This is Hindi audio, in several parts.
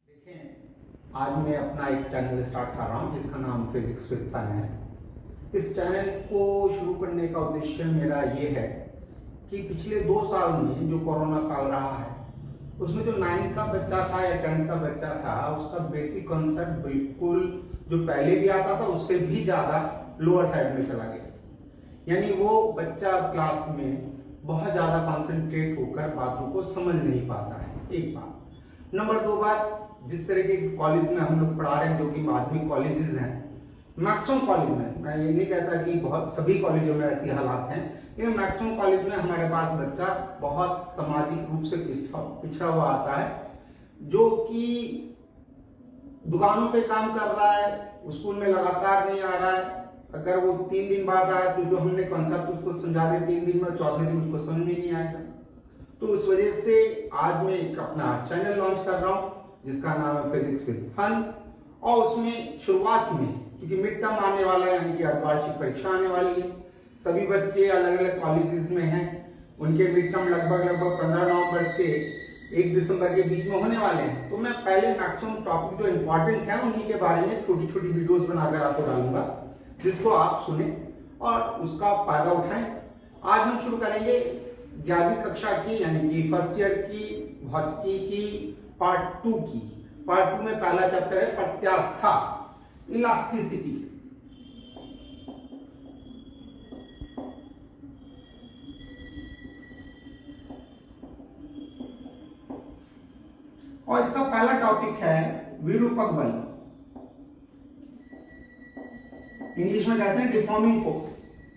देखें, आज मैं अपना एक चैनल स्टार्ट कर रहा हूँ जिसका नाम फिजिक्स विद फन है। इस चैनल को शुरू करने का उद्देश्य मेरा ये है कि पिछले 2 साल में जो कोरोना काल रहा है उसमें जो 9th का बच्चा था या 10th का बच्चा था उसका बेसिक कॉन्सेप्ट बिल्कुल जो पहले भी आता था उससे भी ज़्यादा लोअर साइड में चला गया। यानी वो बच्चा क्लास में बहुत ज़्यादा कॉन्सेंट्रेट होकर बातों को समझ नहीं पाता है, एक बात। नंबर 2 बात, जिस तरह के कॉलेज में हम लोग पढ़ा रहे हैं जो कि माध्यमिक कॉलेजेस हैं, मैक्सिमम कॉलेज में, मैं ये नहीं कहता कि बहुत सभी कॉलेजों में ऐसी हालात हैं, लेकिन मैक्सिमम कॉलेज में हमारे पास बच्चा बहुत सामाजिक रूप से पिछड़ा हुआ आता है, जो कि दुकानों पे काम कर रहा है, स्कूल में लगातार नहीं आ रहा है। अगर वो 3 दिन बाद आया तो जो हमने कॉन्सेप्ट उसको समझा दे 3 दिन में, चौथे दिन उसको समझ में नहीं आएगा। तो इस वजह से आज मैं एक अपना चैनल लॉन्च कर रहा हूँ जिसका नाम है फिजिक्स विद फन। और उसमें शुरुआत में क्योंकि मिड टर्म आने वाला है, यानी कि अर्धवार्षिक परीक्षा आने वाली है, सभी बच्चे अलग अलग कॉलेजेस में हैं, उनके मिड टर्म लगभग 15 नवंबर से 1 दिसंबर के बीच में होने वाले हैं। तो मैं पहले मैक्सिमम टॉपिक जो इंपॉर्टेंट है उन्हीं के बारे में छोटी छोटी वीडियोस बनाकर आपको डालूंगा जिसको आप सुने और उसका फायदा उठाएं। आज हम शुरू करेंगे 11वीं कक्षा की, यानी कि फर्स्ट ईयर की भौतिकी की पार्ट 2 की। पार्ट 2 में पहला चैप्टर है प्रत्यास्था, इलास्टिसिटी। और इसका पहला टॉपिक है विरूपक बल, इंग्लिश में कहते हैं डिफॉर्मिंग फोर्स।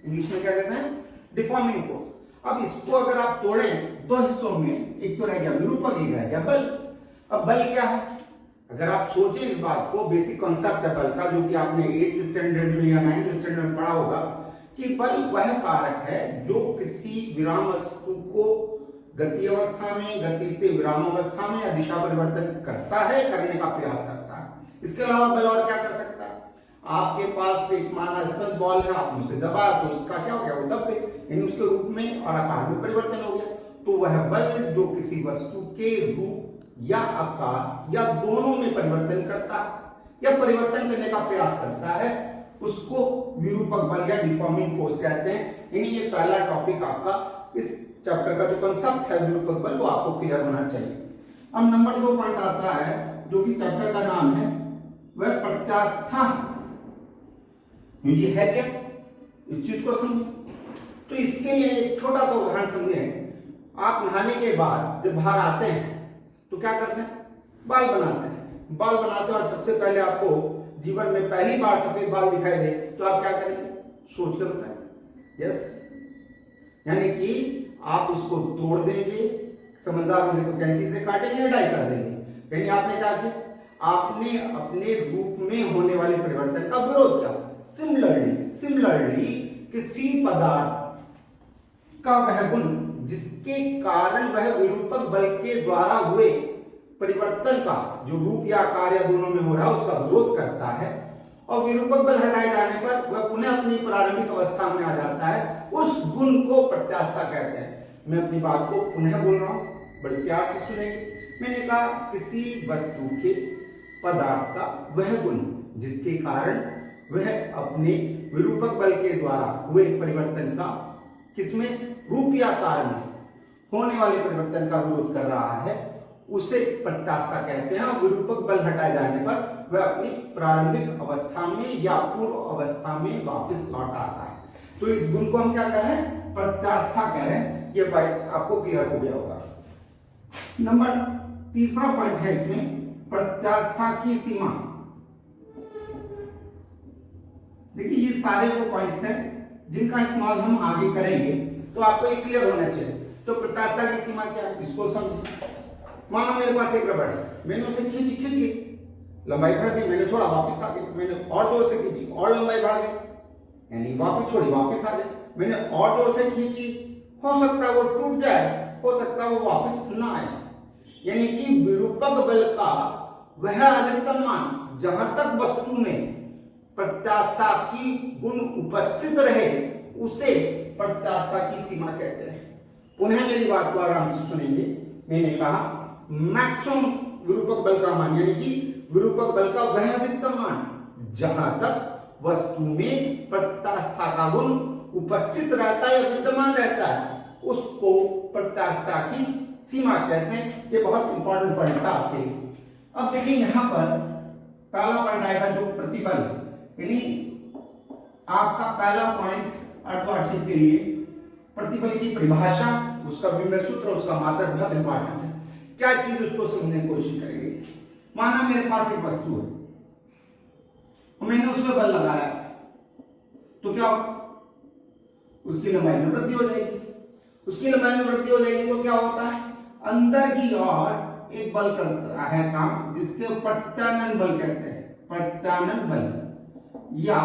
इंग्लिश में क्या कहते हैं? Deforming force. अब इसको अगर आप तोड़ें 2 हिस्सों में, एक तो रह गया विरूपक, एक रह गया बल। अब बल क्या है? अगर आप सोचें इस बात को, बेसिक कॉन्सेप्ट है बल का जो कि आपने 8th स्टैंडर्ड में या 9th स्टैंडर्ड में पढ़ा होगा कि बल वह कारक है जो किसी विराम वस्तु को गति अवस्था में, गति से विराम अवस्था में या दिशा परिवर्तन करता है, करने का प्रयास करता है। इसके अलावा बल और क्या कर सकता है? आपके पास एक माना स्पंज बॉल है, आपने उसे दबाया तो उसका क्या हो गया? वो दब गई, यानी उसके रूप में और आकार में परिवर्तन हो गया। तो वह बल जो किसी वस्तु के रूप या आकार या दोनों में परिवर्तन करता है या परिवर्तन करने का प्रयास करता है, उसको विरूपक बल या डिफॉर्मिंग फोर्स कहते हैं। यानी ये पहला टॉपिक आपका इस चैप्टर का जो कंसेप्ट है विरूपक बल वो आपको क्लियर होना चाहिए। अब नंबर 2 पॉइंट आता है जो कि चैप्टर का नाम है वह प्रत्यास्था। ये है क्या? इस चीज को समझिए। तो इसके लिए एक छोटा सा उदाहरण समझें। आप नहाने के बाद जब बाहर आते हैं तो क्या करते हैं? बाल बनाते हैं। बाल बनाते हैं और सबसे पहले आपको जीवन में पहली बार सफेद बाल दिखाई दे तो आप क्या करेंगे? सोच कर बताएं। यस, यानी कि आप उसको तोड़ देंगे, समझदार होंगे तो कैंची से काटेंगे, डाई कर देंगे। यानी आपने क्या किया? आपने अपने रूप में होने वाले परिवर्तन का विरोध किया। सिमिलरली किसी पदार्थ का वह गुण जिसके कारण वह विरूपक बल के द्वारा हुए परिवर्तन का जो रूप या आकार या दोनों में हो रहा है उसका विरोध करता है और विरूपक बल हटाए जाने पर वह पुनः अपनी प्रारंभिक अवस्था में आ जाता है, उस गुण को प्रत्यास्था कहते हैं। मैं अपनी बात को पुनः बोल रहा हूं, बड़े प्यार से सुनेंगे। मैंने कहा किसी वस्तु के पदार्थ का वह गुण जिसके कारण वह अपने विरूपक बल के द्वारा हुए परिवर्तन का किसमें? रूप या आकार में होने वाले परिवर्तन का विरोध कर रहा है, उसे प्रत्यास्था कहते हैं। और विरूपक बल हटाए जाने पर वह अपनी प्रारंभिक अवस्था में या पूर्व अवस्था में वापस लौट आता है। तो इस गुण को हम क्या कह रहे हैं? प्रत्यास्था कह रहे हैं। ये पॉइंट आपको क्लियर हो गया होगा। नंबर 3 पॉइंट है इसमें प्रत्यास्था की सीमा। देखिए ये सारे वो पॉइंट्स हैं जिनका इस्तेमाल हम आगे करेंगे, तो आपको ये क्लियर होना चाहिए। तो प्रत्यास्था की सीमा क्या है इसको समझिए। मानो मेरे पास एक रबड़ है, मैंने उसे खींची, लंबाई बढ़ गई, मैंने छोड़ा, वापस आ गई। मैंने और जोर से खींची और लंबाई बढ़ गई, यानी वापस छोड़ी, वापस आ गई। मैंने और जोर से खींची, हो सकता है वो टूट जाए, हो सकता है वो वापस ना आए। यानी कि विरूपक बल का वह अधिकतम मान जहां तक वस्तु में प्रत्यास्था की गुण उपस्थित रहे उसे प्रत्यास्था की सीमा कहते हैं। पुनः मेरी बात को आराम से सुनेंगे। मैंने कहा मैक्सिमम विरूपक बल का मान, यानी कि विरूपक बल का वह अधिकतम मान जहां तक वस्तु में प्रत्यास्था का गुण उपस्थित रहता है या विद्यमान रहता है, उसको प्रत्यास्था की सीमा कहते हैं। ये बहुत इंपॉर्टेंट पॉइंट था आपके लिए। अब देखिए यहां पर पहला पॉइंट आएगा जो प्रतिबल, यानी आपका पहला पॉइंट अर्धवार्षिक के लिए प्रतिबल की परिभाषा, उसका विमेय सूत्र, उसका मात्रक बहुत इंपॉर्टेंट है। क्या चीज उसको समझने की कोशिश करेंगे। माना मेरे पास एक वस्तु है, मैंने उसमें बल लगाया, तो क्या उसकी लंबाई में वृद्धि हो जाएगी। उसकी लंबाई में वृद्धि हो जाएगी तो क्या होता है, अंदर की ओर एक बल करता है काम, जिसके प्रत्यानयन बल कहते हैं। प्रत्यानयन बल या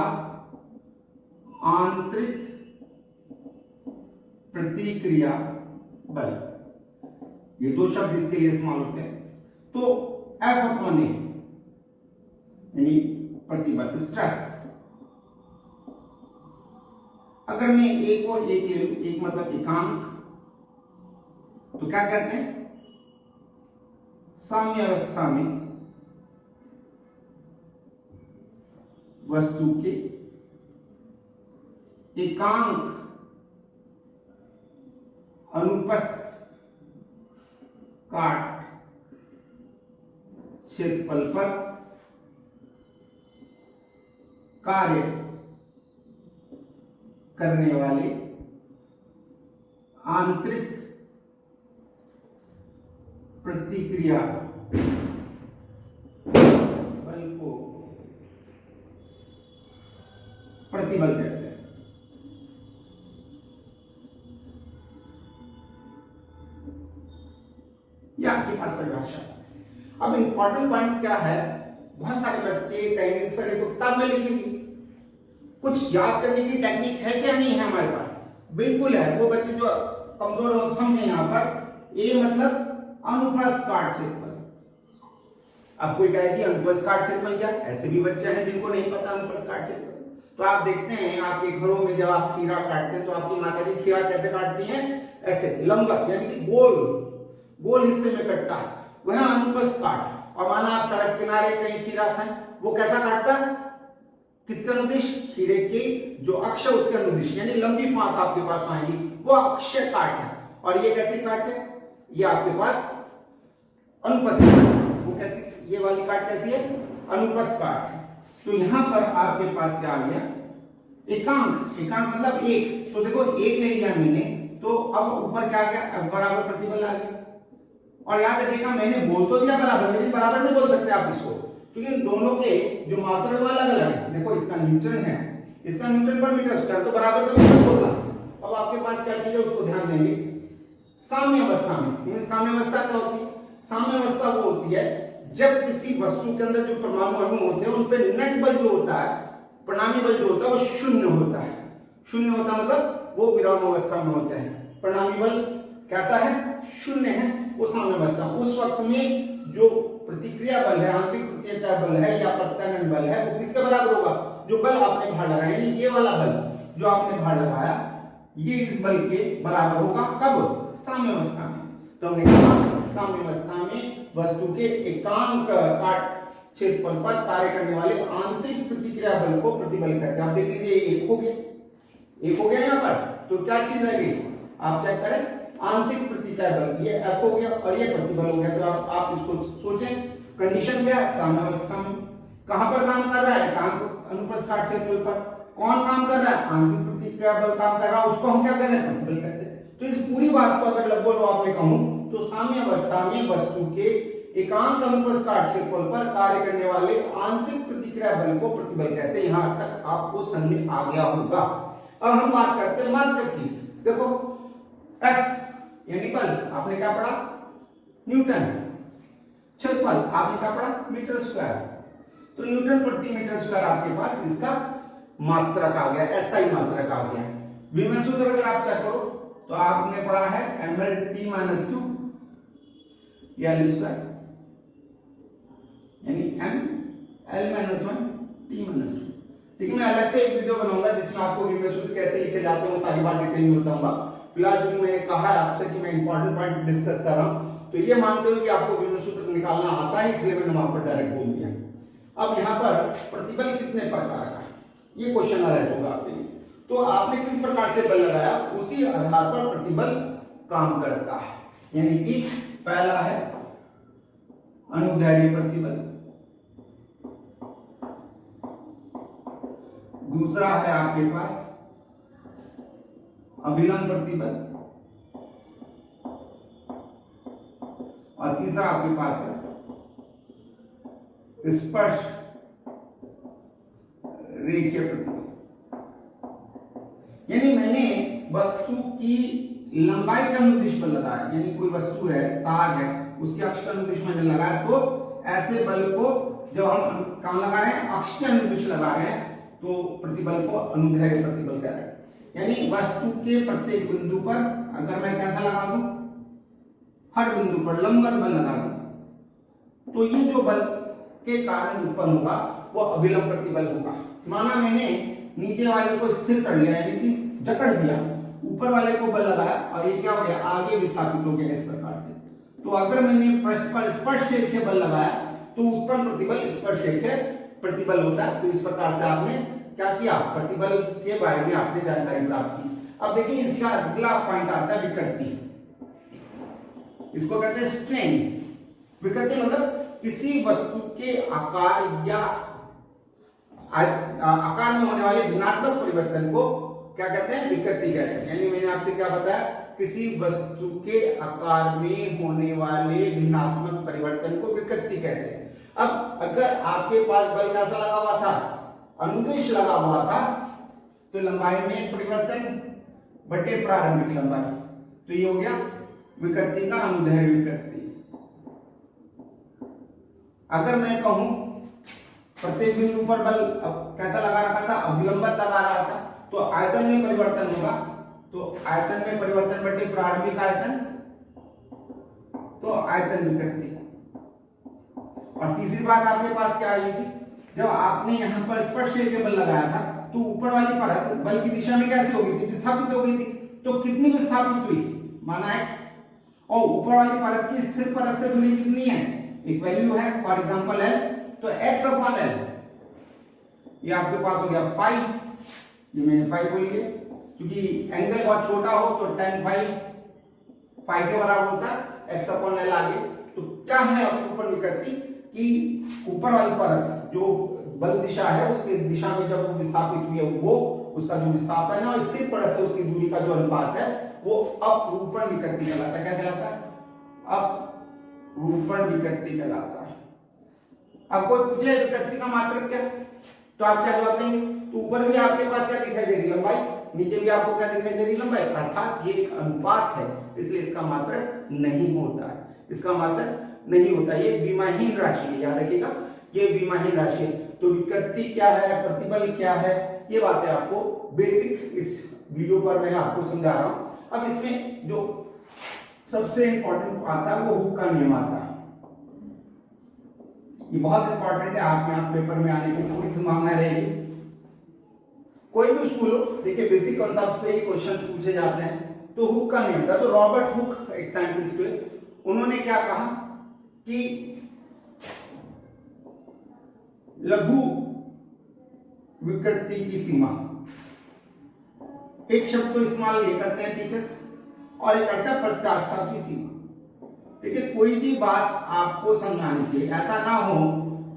आंतरिक प्रतिक्रिया बल, ये दो शब्द इसके लिए इस्तेमाल होते हैं। तो F अपॉन ए यानी प्रतिबल, स्ट्रेस। अगर मैं एक और एक ले लूं, एक मतलब एकांक, तो क्या कहते हैं, साम्यावस्था में वस्तु के एकांक अनुपस्थ काट क्षेत्रफल पर कार्य करने वाले आंतरिक प्रतिक्रिया बल को प्रतिबल कहते हैं। यह आपके पास परिभाषा। अब इंपॉर्टेंट पॉइंट क्या है, बहुत सारे बच्चे कहेंगे सर ये तो किताब में लिखी हुई, कुछ याद करने की टेक्निक है क्या, नहीं है हमारे पास। बिल्कुल है। वो बच्चे जो कमजोर हो समझे यहां पर, ए मतलब अनुप्रस्थ काट क्षेत्रफल। अब कोई कहे कि अनुप्रस्थ काट क्षेत्रफल क्या, ऐसे भी बच्चे हैं जिनको नहीं पता अनुप्रस्थ काट क्षेत्रफल। तो आप देखते हैं आपके घरों में जब आप खीरा काटते हैं तो आपकी माताजी खीरा कैसे काटती हैं, ऐसे लंबवत, यानी कि गोल गोल हिस्से में कटता है, वह अनुप्रस्थ काट। और माना आप सड़क किनारे कहीं खीरा खाएं, वो कैसा काटता है, किसके अनुदिश, खीरे के जो अक्ष है उसके अनुदिश, यानी लंबी फांक आपके पास आएगी, वो अक्षय काट है। और ये कैसी काट है, ये आपके पास अनुप्रस्थ, वो कैसी, ये वाली काट कैसी है, अनुप्रस्थ काट है। तो यहां पर आपके पास क्या आ गया, एकांक। एकांक मतलब एक। तो देखो एक ले लिया मैंने, तो अब ऊपर क्या आ गया, अब बराबर प्रतिबल आ गया। और याद रखिएगा मैंने बोल तो दिया बराबर, लेकिन बराबर नहीं बोल सकते आप इसको, क्योंकि दोनों के जो मात्रा अलग अलग है। देखो इसका न्यूटन है, इसका न्यूटन पर मीटर स्क्वायर, तो बराबर तो नहीं बोलना। अब आपके पास क्या चीज है उसको ध्यान देंगे। साम्यावस्था में, साम्यावस्था क्या होती है, साम्यावस्था वो होती है जब किसी वस्तु के अंदर जो परमाणु अणु होते हैं उन पे नेट बल जो होता है, परिणामी बल जो होता है वो शून्य होता है। शून्य होता मतलब वो विराम अवस्था में होते हैं। परिणामी बल कैसा है, शून्य है, वो साम्यावस्था। उस वक्त में जो प्रतिक्रिया बल है, आंतरिक प्रतिक्रिया बल है या प्रत्यानयन बल है, वो किसके बराबर होगा, जो बल आपने भार लगाया, ये वाला बल जो आपने भार लगाया, ये इस बल के बराबर होगा। कब, साम्यावस्था में। तो हमने कहा साम्यावस्था में वस्तु के एकांक काट क्षेत्रफल पर कार्य करने वाले आंतरिक प्रतिक्रिया बल को प्रतिबल कहते हैं। आप देख लीजिए एक हो गया, एक हो गया यहाँ पर, तो क्या चीज रह गई, आप चेक करें, आंतरिक प्रतिक्रिया बल, ये F हो गया और ये प्रतिबल हो गया। तो आप इसको सोचें, कंडीशन क्या है, साम्यावस्था में कहां पर काम कर रहा है, अनुप्रस्थ काट क्षेत्रफल पर। कौन काम कर रहा है, आंतरिक प्रतिक्रिया बल काम कर रहा है, उसको हम क्या कह रहे हैं, प्रतिबल कहते हैं। तो इस पूरी बात को अगर लगभग आपने कहूं तो साम्यावस्था में वस्तु के एकांक अनुप्रस्थ काट क्षेत्रफल पर कार्य करने वाले आंतरिक प्रतिक्रिया बल को प्रतिबल कहते हैं। यहां तक आपको समझ में आ गया होगा। अब हम बात करते हैं मात्रक की। देखो F यानी बल आपने क्या पढ़ा, न्यूटन। क्षेत्रफल आपने क्या पढ़ा, मीटर स्क्वायर। तो न्यूटन प्रति मीटर स्क्वायर आपके पास इसका मात्रक आ गया, एसआई मात्रक आ गया। विमेय सूत्र अगर आप चेक करो तो आपने पढ़ा है ml/t - 2 l स्क्वायर, यानी ml-1 t-2। ठीक है, मैं अलग से एक वीडियो बनाऊंगा जिसमें आपको विमेय सूत्र कैसे लिखे जाते हैं वो सारी बात डिटेल में बताऊंगा। फिलहाल जो मैंने कहा है आपसे कि मैं इंपॉर्टेंट पॉइंट डिस्कस कर रहा हूं, तो ये मानते हुए कि आपको विमेय सूत्र सूत्र निकालना आता है, इसलिए मैंने वहां पर डायरेक्ट बोल दिया। अब यहाँ पर प्रतिबल कितने प्रकार का है, ये क्वेश्चन आ रहा होगा आपके लिए। तो आपने किस प्रकार से बल लगाया, उसी आधार पर प्रतिबल काम करता है। यानी कि पहला है अनुदैर्ध्य प्रतिबल, दूसरा है आपके पास अभिलंब प्रतिबल, और तीसरा आपके पास है स्पर्श रेखीय प्रतिबल। यानी मैंने वस्तु की लंबाई का अनुदिश बल लगाया, यानी कोई वस्तु है, तार है, उसके अक्ष का अनुदिश मैंने लगाया, तो ऐसे बल को जब हम कहां लगा रहे हैं, अक्ष के अनुदिश लगा रहे हैं, तो प्रतिबल को अनुदैर्ध्य प्रतिबल कह रहे हैं। यानी वस्तु के प्रत्येक बिंदु पर अगर मैं कैसा लगा दूं, हर बिंदु पर लंबवत बल लगा दूं, तो ये जो बल के कारण उत्पन्न होगा वो अभिलंब प्रतिबल होगा। माना मैंने नीचे वाले को स्थिर कर लिया, यानी कि जकड़ दिया, ऊपर वाले को बल लगाया और ये क्या हो गया, आगे विस्थापित हो गया इस प्रकार से। तो अगर मैंने पृष्ठ पर स्पर्श रेखीय बल लगाया तो उत्पन्न प्रतिबल स्पर्श रेखीय प्रतिबल होता है। तो इस प्रकार से आपने क्या किया, प्रतिबल के बारे में आपने जानकारी प्राप्त की। अब देखिए इसका अगला पॉइंट आता है विकृति। इसको कहते हैं स्ट्रेन। विकृति मतलब किसी वस्तु के आकार या आकार में होने वाले भिन्नात्मक परिवर्तन को क्या कहते हैं, विकृति कहते हैं। यानी मैंने आपसे क्या बताया, किसी वस्तु के आकार में होने वाले भिन्नात्मक परिवर्तन को विकृति कहते हैं। अब अगर आपके पास बल कैसा लगा हुआ था, अनुदिश लगा हुआ था, तो लंबाई में परिवर्तन बटे प्रारंभिक लंबाई, तो ये हो गया विकृति का अनुदैर्ध्य विकृति। अगर मैं कहूं प्रत्येक बिंदु पर बल कैसा लगा रखा था, अभिलंबत लगा रहा था, तो आयतन में परिवर्तन होगा, तो आयतन में परिवर्तन बटे प्रारंभिक आयतन, तो आयतन विकृति। और तीसरी बात आपके पास क्या आएगी, जब आपने यहां पर स्पर्श रेखीय बल लगाया था, तो ऊपर वाली परत बल की दिशा में कैसे होगी थी, विस्थापित हो गई थी। तो कितनी विस्थापित हुई, माना x, और ऊपर वाली परत की स्थिर परत से दूरी कितनी है, एक वैल्यू है, फॉर एग्जांपल l, तो x अपॉन l, ये आपके पास हो गया पाई, ये मैंने पाई बोल लिया, क्योंकि एंगल बहुत छोटा हो तो tan पाई के बराबर होता है, x अपॉन l आगे। तो क्या है ऊपर विकृति कि ऊपर वाली परत जो बल दिशा है उसके दिशा में जब वो विस्थापित हुई है, वो उसका जो विस्थापन है और स्थिर परत से उसकी दूरी का जो अनुपात है वो अपरूपण विकृति कहलाता है। क्या कहलाता है, अपरूपण विकृति कहलाता है। अब कोई पूछे विकृति का मात्रक क्या, तो आप क्या जवाब देंगे, तो ऊपर भी आपके पास क्या दिखाई दे रही, लंबाई, नीचे भी आपको क्या दिखाई दे रही, लंबाई, अर्थात ये एक अनुपात है, इसलिए इसका मात्रक नहीं होता है, इसका मात्रक नहीं होता, ये विमाहीन राशि है, याद रखिएगा ये विमाहीन राशि है। तो विकृति क्या है, प्रतिबल क्या है, ये बातें आपको बेसिक इस वीडियो पर मैं आपको समझा रहा हूं। अब इसमें जो सबसे इंपॉर्टेंट आता है वो हुक का नियम आता है, ये बहुत इंपॉर्टेंट है, आपके यहाँ पेपर में आने की पूरी संभावना रहेगी। कोई भी स्कूल हो, देखिए बेसिक कॉन्सेप्ट पे ही क्वेश्चंस पूछे जाते हैं। तो हुक का नियम था, तो रॉबर्ट हुक एक साइंटिस्ट थे, उन्होंने क्या कहा कि लघु विकृति की सीमा, एक शब्द तो इस्तेमाल ये करते हैं टीचर्स, और एक करता है प्रत्यास्था की सीमा। देखिए कोई भी बात आपको समझानी चाहिए, ऐसा ना हो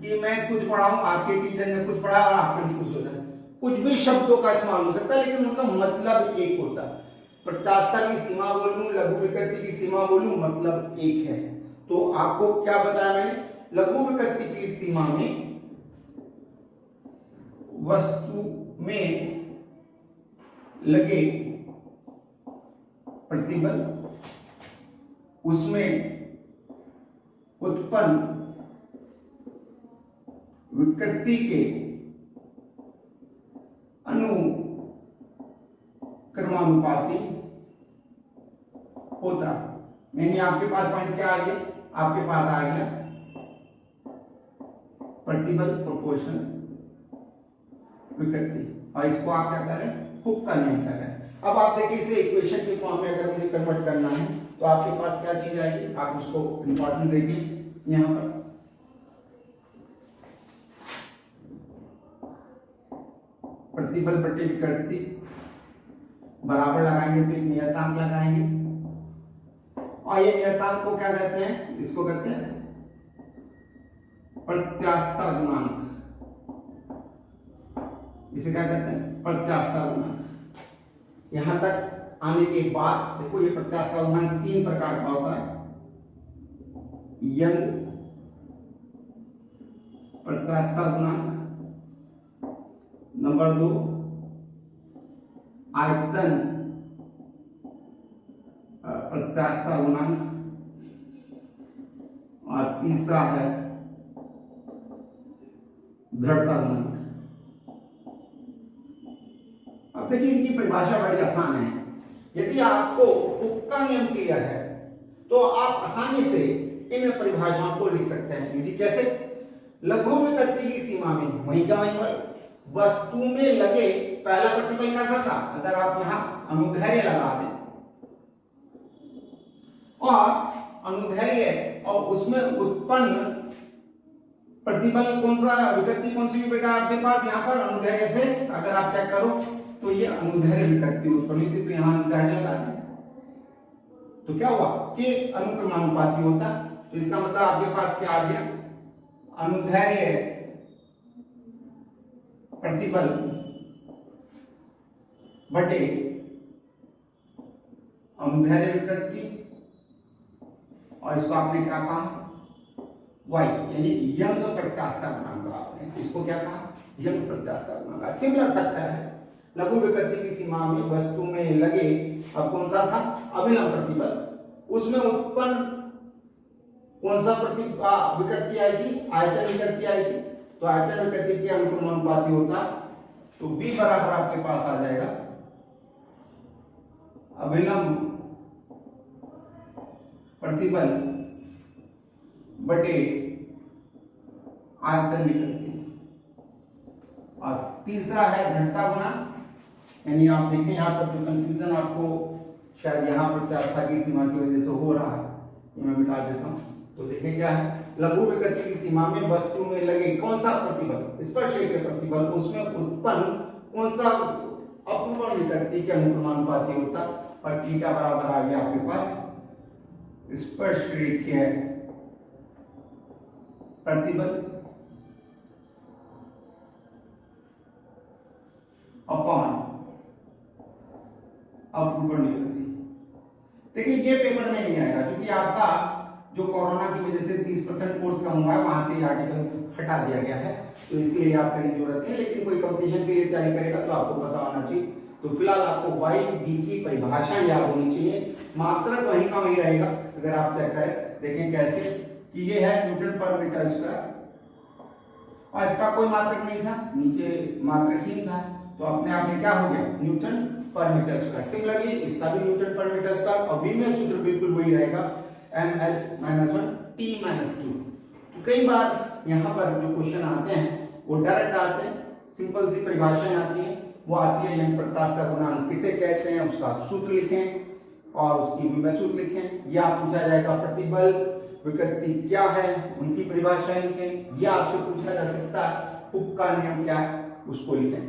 कि मैं कुछ पढ़ाऊं, आपके टीचर ने कुछ पढ़ा और आप कंफ्यूज हो जाए। कुछ भी शब्दों का इस्तेमाल हो सकता है लेकिन उनका मतलब एक होता है। प्रत्यास्था की सीमा बोलूं, लघु विकृति की सीमा बोलूं, मतलब एक है। तो आपको क्या बताया मैंने, लघु विकृति की सीमा में वस्तु में लगे प्रतिबल, उसमें उत्पन्न विकृति के अनुक्रमानुपाती होता। यानी आपके पास पॉइंट क्या आ गया, आपके पास आ गया प्रतिबल प्रोपोर्शनल विकृति, और इसको आप क्या कर रहे हैं, हुक का नियम कर रहे हैं। अब आप देखिए इसे इक्वेशन के फॉर्म में अगर मुझे कन्वर्ट करना है तो आपके पास क्या चीज आएगी, आप उसको इंपॉर्टेंट देखिए। यहां पर प्रतिबल बटे विकृति बराबर लगाएंगे तो एक नियतांक लगाएंगे, और ये नियतांक को क्या कहते हैं, इसको कहते हैं प्रत्यास्थता गुणांक। इसे क्या कहते हैं, प्रत्यास्थता गुणांक। यहां तक आने के बाद देखो ये प्रत्यास्थता गुणांक 3 प्रकार का होता है। यंग प्रत्यास्थता गुणांक, नंबर 2 आयतन प्रत्यास्थता गुणांक, और तीसरा है दृढ़ता गुणांक। अब देखिए इनकी परिभाषा बड़ी आसान है। यदि आपको हुक का नियम क्लियर है तो आप आसानी से इन परिभाषाओं को लिख सकते हैं। क्योंकि कैसे, लघु विकृति की सीमा में वहीं का वहीं पर वस्तु में लगे पहला प्रतिबल कैसा था, अगर आप यहां अनुदैर्ध्य लगा दें और अनुदैर्ध्य और उसमें उत्पन्न प्रतिबल कौन सा, विकृति कौन सी भी बेटा आपके पास यहाँ पर अनुदैर्ध्य से अगर आप चेक करो तो ये अनुदैर्ध्य विकृति उत्पन्न हुई थी, तो यहाँ अनुदैर्ध्य लगा दें तो क्या हुआ कि अनुक्रमानुपाती होता। तो इसका मतलब आपके पास क्या आ गया, अनुदैर्ध्य प्रतिबल बटे अनुदैर्ध्य विकृति, और इसको आपने क्या कहा, वाई, यानी यंग प्रत्यास्थता गुणांक। आपने इसको क्या कहा, यंग प्रत्यास्थता गुणांक। सिमिलर फैक्टर है, लघु विकृति की सीमा में वस्तु में लगे, अब कौन सा था, अभिलंब प्रतिबल, उसमें उत्पन्न कौन सा विकृति आई थी, आयतन विकृति आई थी, तो आयतन विकृति के अनुक्रमानुपाती होता, तो B बराबर आपके पास आ जाएगा अभिलंब प्रतिबल बटे आयतन विकृति, और तीसरा है दृढ़ता गुणांक। यानी आप देखें यहाँ पर जो कंफ्यूजन आपको शायद यहाँ पर प्रत्यास्थता की सीमा की वजह से हो रहा है, ये मैं मिटा देता हूं। तो देखें क्या है, लघु विकृति की सीमा में वस्तु में लगे कौन सा प्रतिबल, स्पर्शरेखीय प्रतिबल, उसमें उत्पन्न कौन सा अपवर्तन विकृति के अनुक्रमानुपाती होता, और थीटा बराबर आ गया आपके पास स्पर्शरेखीय प्रतिबल अपॉन अपवर्तन विकृति। देखिए ये पेपर में नहीं आएगा क्योंकि आपका जो कोरोना की वजह से 30% कोर्स कम हुआ है, वहां से ये आर्टिकल हटा दिया गया है, तो इसलिए आप करने की जरूरत है। लेकिन कोई कंपटीशन के लिए तैयारी करेगा तो आपको पता होना चाहिए। तो फिलहाल आपको वाई बी की परिभाषा याद होनी चाहिए, मात्रक वहीं का वहीं रहेगा। अगर आप चेक करें देखें कैसे कि ये है न्यूटन पर मीटर स्क्वायर, और इसका कोई मात्रक नहीं था, नीचे मात्रकहीन था, तो अपने आप में क्या हो गया, न्यूटन पर मीटर स्क्वायर। सिमिलरली इसका भी न्यूटन पर मीटर स्क्वायर, और बी में सूत्र बिल्कुल वही रहेगा ml-1 t-2। तो कई बार यहाँ पर जो क्वेश्चन आते हैं वो डायरेक्ट आते हैं, सिंपल सी परिभाषाएं आती हैं, वो आती है यंग प्रत्यास्थता गुणांक किसे कहते हैं, उसका सूत्र लिखें और उसकी भी मैं सूत्र लिखें, या पूछा जाएगा प्रतिबल विकृति क्या है, उनकी परिभाषाएं लिखें, या आपसे पूछा जा सकता है हुक का नियम क्या है, उसको लिखें।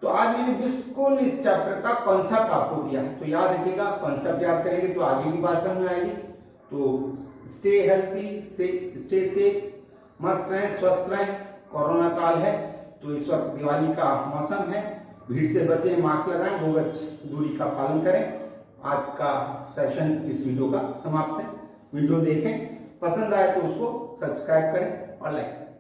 तो आज मैंने बिल्कुल इस चैप्टर का कॉन्सेप्ट आपको दिया है, तो याद रखिएगा, कॉन्सेप्ट याद करेंगे तो आगे भी बात समझ में आएगी। तो स्टे हेल्थी, स्टे सेफ, मस्त रहें, स्वस्थ रहें। कोरोना काल है तो इस वक्त दिवाली का मौसम है, भीड़ से बचें, मास्क लगाएं, 2 गज दूरी का पालन करें। आज का सेशन इस वीडियो का समाप्त है। वीडियो देखें, पसंद आए तो उसको सब्सक्राइब करें और लाइक करें।